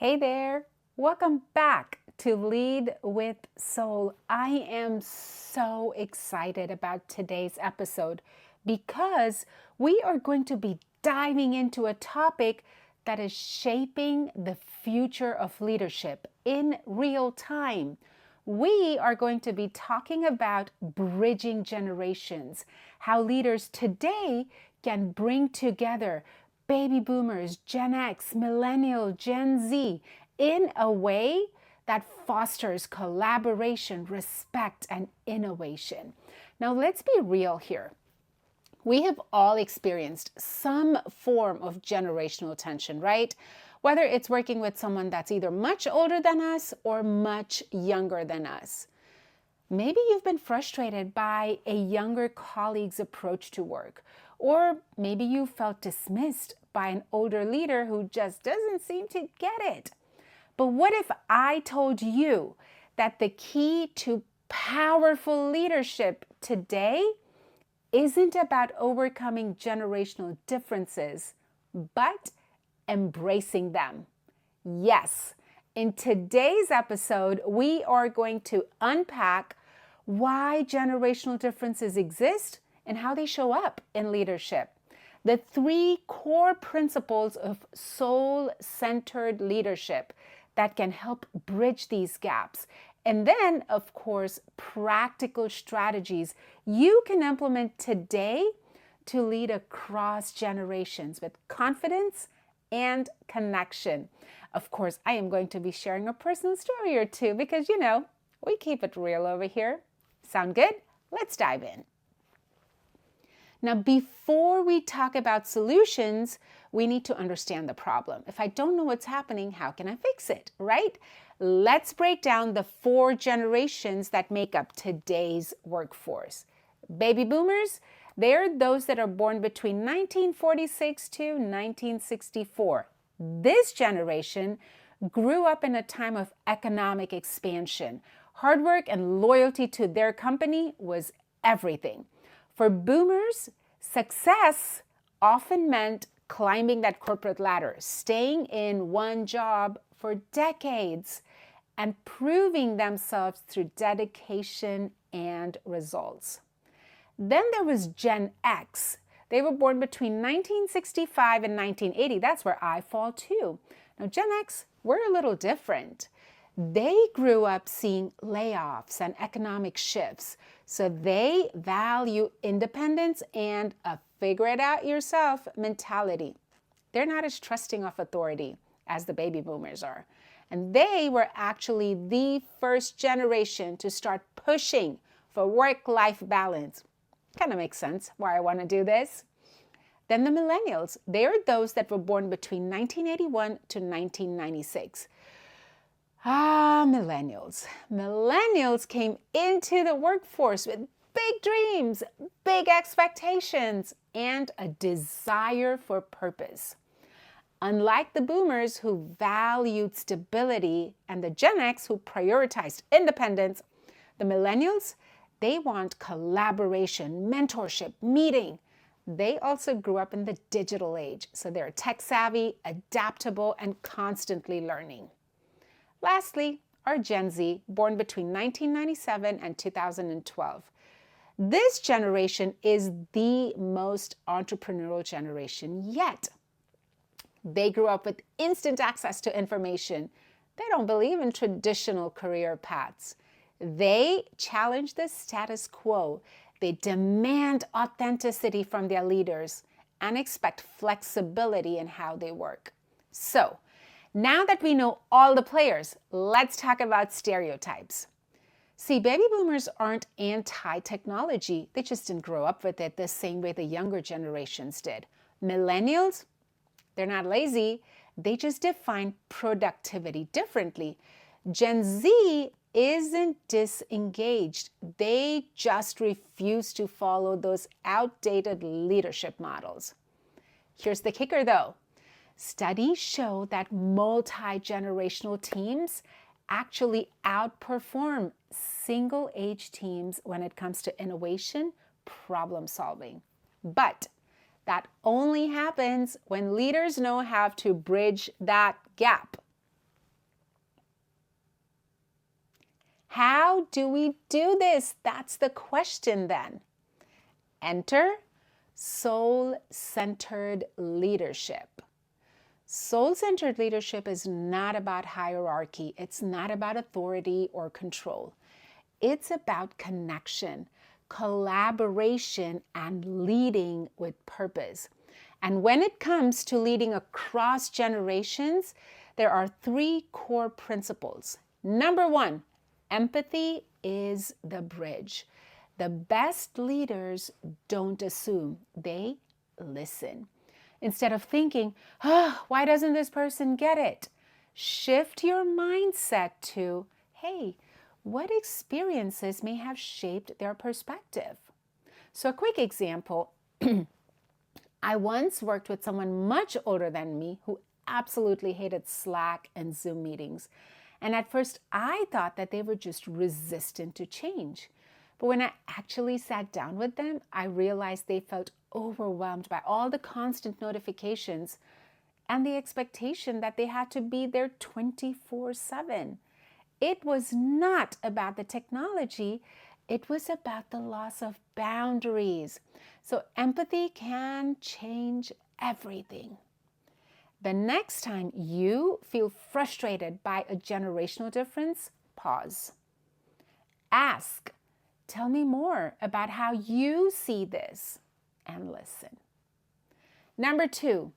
Hey there, welcome back to Lead with Soul. I am so excited about today's episode because we are going to be diving into a topic that is shaping the future of leadership in real time. We are going to be talking about bridging generations, how leaders today can bring together baby boomers, Gen X, millennial, Gen Z in a way that fosters collaboration, respect, and innovation. Now, let's be real here. We have all experienced some form of generational tension, right? Whether it's working with someone that's either much older than us or much younger than us. Maybe you've been frustrated by a younger colleague's approach to work, or maybe you felt dismissed by an older leader who just doesn't seem to get it. But what if I told you that the key to powerful leadership today isn't about overcoming generational differences, but embracing them? Yes. In today's episode, we are going to unpack why generational differences exist and how they show up in leadership. The three core principles of soul-centered leadership that can help bridge these gaps. And then, of course, practical strategies you can implement today to lead across generations with confidence and connection. Of course, I am going to be sharing a personal story or two because, we keep it real over here. Sound good? Let's dive in. Now, before we talk about solutions, we need to understand the problem. If I don't know what's happening, how can I fix it, right? Let's break down the four generations that make up today's workforce. Baby boomers, they're those that are born between 1946 to 1964. This generation grew up in a time of economic expansion. Hard work and loyalty to their company was everything. For boomers, success often meant climbing that corporate ladder, staying in one job for decades, and proving themselves through dedication and results. Then there was Gen X. They were born between 1965 and 1980. That's where I fall too. Now, Gen X, we're a little different. They grew up seeing layoffs and economic shifts, so they value independence and a figure it out yourself mentality. They're not as trusting of authority as the baby boomers are. And they were actually the first generation to start pushing for work-life balance. Kind of makes sense why I want to do this. Then the millennials, they are those that were born between 1981 to 1996. Millennials. Millennials came into the workforce with big dreams, big expectations, and a desire for purpose. Unlike the boomers who valued stability and the Gen X who prioritized independence, the millennials, they want collaboration, mentorship, meeting. They also grew up in the digital age, so they're tech savvy, adaptable, and constantly learning. Lastly, our Gen Z, born between 1997 and 2012. This generation is the most entrepreneurial generation yet. They grew up with instant access to information. They don't believe in traditional career paths. They challenge the status quo. They demand authenticity from their leaders and expect flexibility in how they work. So, now that we know all the players, let's talk about stereotypes. See, baby boomers aren't anti-technology. They just didn't grow up with it the same way the younger generations did. Millennials, they're not lazy. They just define productivity differently. Gen Z isn't disengaged. They just refuse to follow those outdated leadership models. Here's the kicker though. Studies show that multi-generational teams actually outperform single-age teams when it comes to innovation, problem solving. But that only happens when leaders know how to bridge that gap. How do we do this? That's the question then. Enter soul-centered leadership. Soul-centered leadership is not about hierarchy. It's not about authority or control. It's about connection, collaboration, and leading with purpose. And when it comes to leading across generations, there are 3 core principles. Number 1, empathy is the bridge. The best leaders don't assume, they listen. Instead of thinking, why doesn't this person get it? Shift your mindset to, hey, what experiences may have shaped their perspective? So a quick example, I once worked with someone much older than me who absolutely hated Slack and Zoom meetings. And at first I thought that they were just resistant to change. But when I actually sat down with them, I realized they felt overwhelmed by all the constant notifications and the expectation that they had to be there 24/7. It was not about the technology, it was about the loss of boundaries. So empathy can change everything. The next time you feel frustrated by a generational difference, pause. Ask, tell me more about how you see this, and listen. Number 2,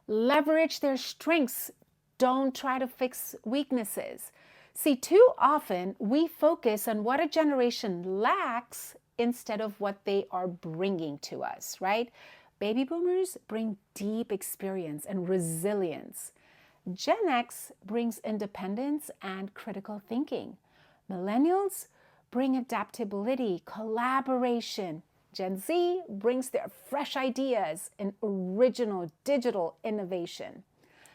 leverage their strengths. Don't try to fix weaknesses. See, too often we focus on what a generation lacks instead of what they are bringing to us, right? Baby boomers bring deep experience and resilience. Gen X brings independence and critical thinking. Millennials bring adaptability, collaboration. Gen Z brings their fresh ideas and original digital innovation.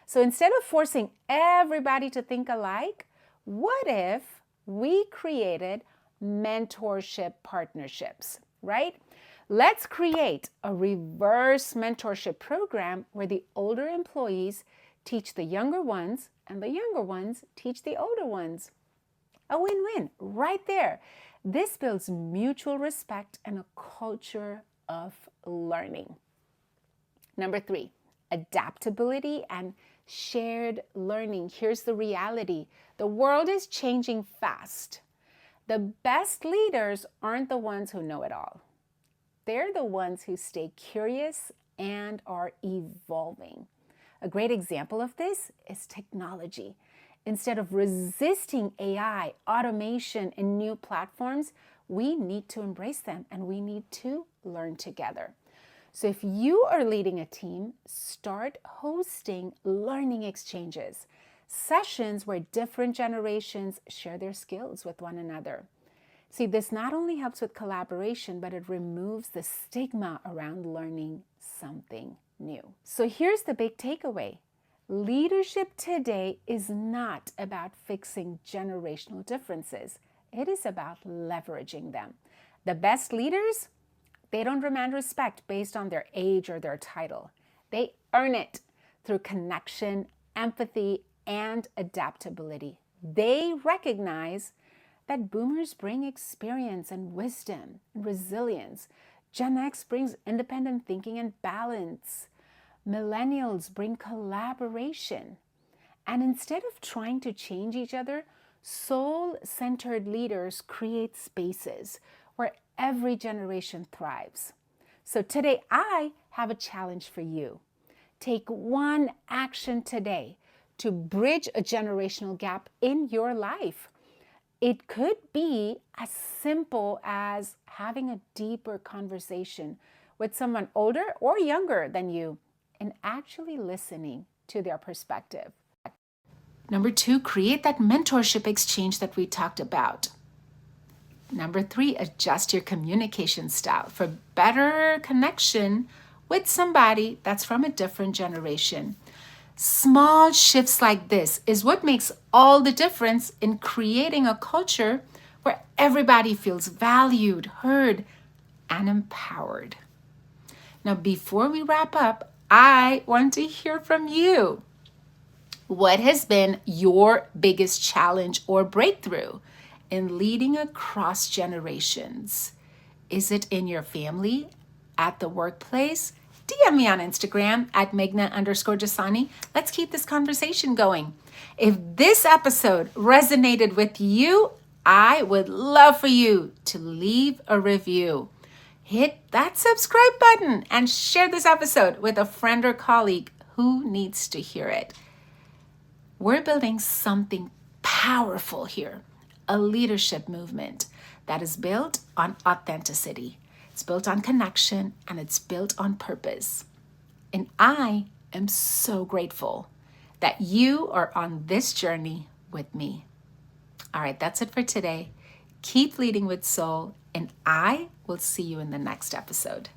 So instead of forcing everybody to think alike, what if we created mentorship partnerships, right? Let's create a reverse mentorship program where the older employees teach the younger ones and the younger ones teach the older ones. A win-win right there. This builds mutual respect and a culture of learning. Number 3, adaptability and shared learning. Here's the reality. The world is changing fast. The best leaders aren't the ones who know it all. They're the ones who stay curious and are evolving. A great example of this is technology. Instead of resisting AI, automation, and new platforms, we need to embrace them and we need to learn together. So if you are leading a team, start hosting learning exchanges, sessions where different generations share their skills with one another. See, this not only helps with collaboration, but it removes the stigma around learning something new. So here's the big takeaway. Leadership today is not about fixing generational differences. It is about leveraging them. The best leaders, they don't demand respect based on their age or their title. They earn it through connection, empathy, and adaptability. They recognize that boomers bring experience and wisdom and resilience. Gen X brings independent thinking and balance. Millennials bring collaboration. And instead of trying to change each other, soul-centered leaders create spaces where every generation thrives. So today I have a challenge for you. Take one action today to bridge a generational gap in your life. It could be as simple as having a deeper conversation with someone older or younger than you and actually listening to their perspective. Number 2, create that mentorship exchange that we talked about. Number 3, adjust your communication style for better connection with somebody that's from a different generation. Small shifts like this is what makes all the difference in creating a culture where everybody feels valued, heard, and empowered. Now, before we wrap up, I want to hear from you. What has been your biggest challenge or breakthrough? in leading across generations? Is it in your family, at the workplace? DM me on Instagram at Meghna_Jasani. Let's keep this conversation going. If this episode resonated with you, I would love for you to leave a review. Hit that subscribe button and share this episode with a friend or colleague who needs to hear it. We're building something powerful here, a leadership movement that is built on authenticity. It's built on connection and it's built on purpose. And I am so grateful that you are on this journey with me. All right, that's it for today. Keep leading with soul, and I will see you in the next episode.